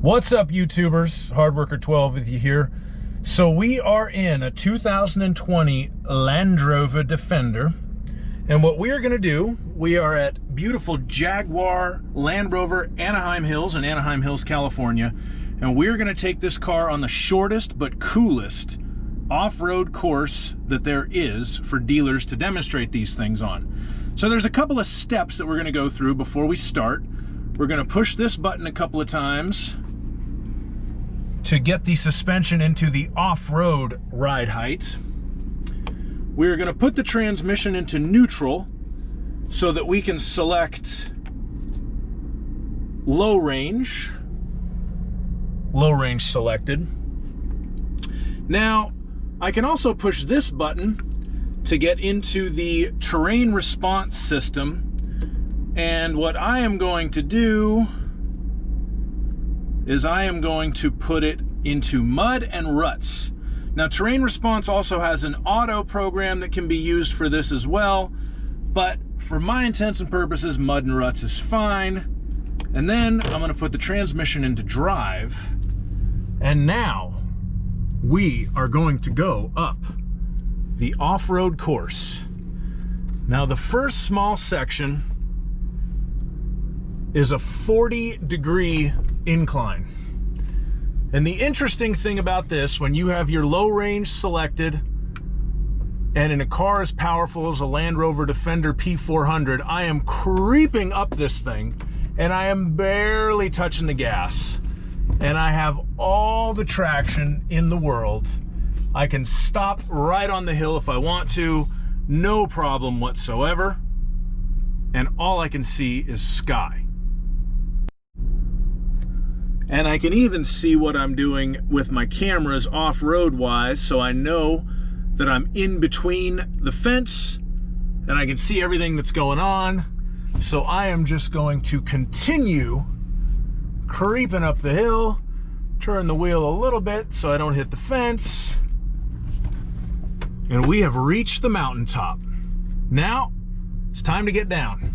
What's up, YouTubers? Hardworker12 with you here. So we are in a 2020 Land Rover Defender, and what we are going to do, we are at beautiful Jaguar Land Rover Anaheim Hills in Anaheim Hills, California, and we're going to take this car on the shortest but coolest off-road course that there is for dealers to demonstrate these things on. So there's a couple of steps that we're going to go through before we start. We're going to push this button a couple of times to get the suspension into the off-road ride height. We're going to put the transmission into neutral so that we can select low range selected. Now, I can also push this button to get into the terrain response system. And what I am going to do is I am going to put it into mud and ruts. Now, terrain response also has an auto program that can be used for this as well, but for my intents and purposes, mud and ruts is fine. And then I'm going to put the transmission into drive, and now we are going to go up the off-road course. Now, the first small section is a 40-degree incline. And the interesting thing about this, when you have your low range selected and in a car as powerful as a Land Rover Defender P400, I am creeping up this thing and I am barely touching the gas. And I have all the traction in the world. I can stop right on the hill if I want to, no problem whatsoever. And all I can see is sky. And I can even see what I'm doing with my cameras off-road wise, so I know that I'm in between the fence and I can see everything that's going on. So I am just going to continue creeping up the hill, turn the wheel a little bit so I don't hit the fence. And we have reached the mountaintop. Now it's time to get down.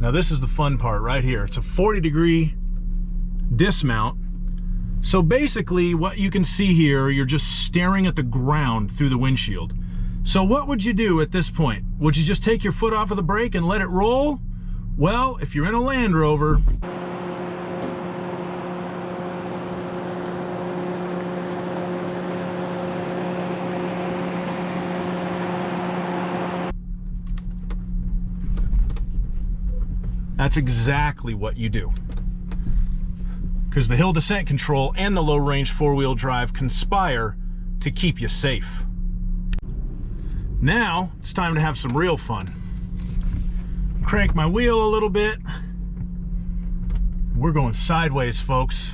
Now this is the fun part right here. It's a 40-degree dismount. So basically what you can see here, you're just staring at the ground through the windshield. So what would you do at this point? Would you just take your foot off of the brake and let it roll? Well, if you're in a Land Rover, that's exactly what you do. Because the hill descent control and the low range four-wheel drive conspire to keep you safe. Now it's time to have some real fun. Crank my wheel a little bit. We're going sideways, folks.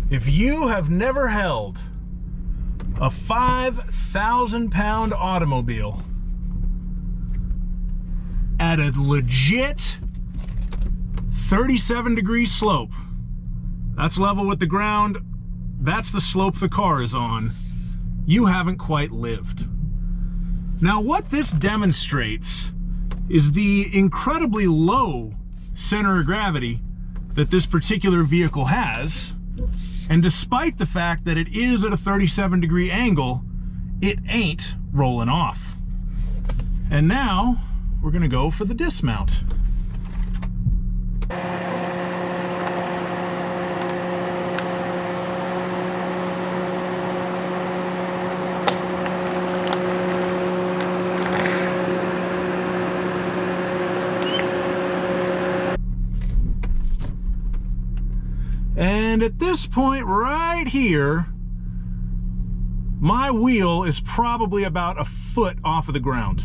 If you have never held a 5,000-pound automobile at a legit 37-degree slope, that's level with the ground, that's the slope the car is on, you haven't quite lived. Now, what this demonstrates is the incredibly low center of gravity that this particular vehicle has. And despite the fact that it is at a 37-degree angle, it ain't rolling off. And now we're going to go for the dismount. And at this point right here, my wheel is probably about a foot off of the ground.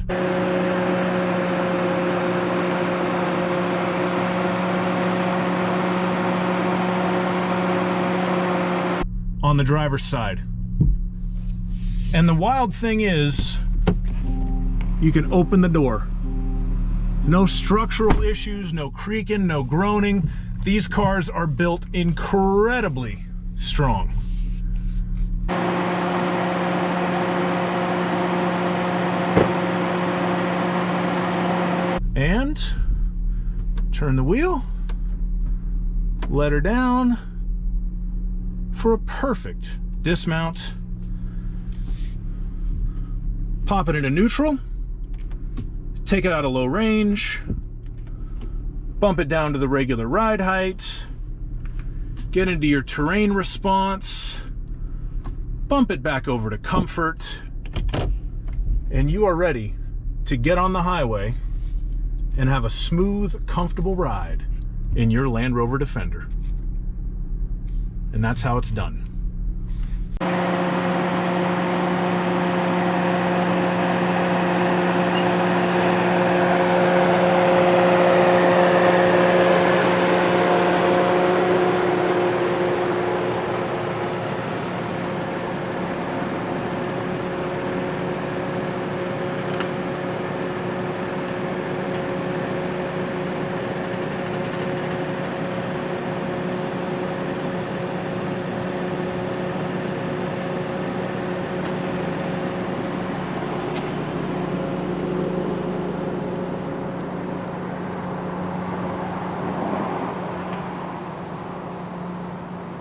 On the driver's side. And the wild thing is, you can open the door. No structural issues, no creaking, no groaning. These cars are built incredibly strong. And turn the wheel, let her down for a perfect dismount. Pop it into neutral, take it out of low range, bump it down to the regular ride height, get into your terrain response, bump it back over to comfort, and you are ready to get on the highway and have a smooth, comfortable ride in your Land Rover Defender. And that's how it's done.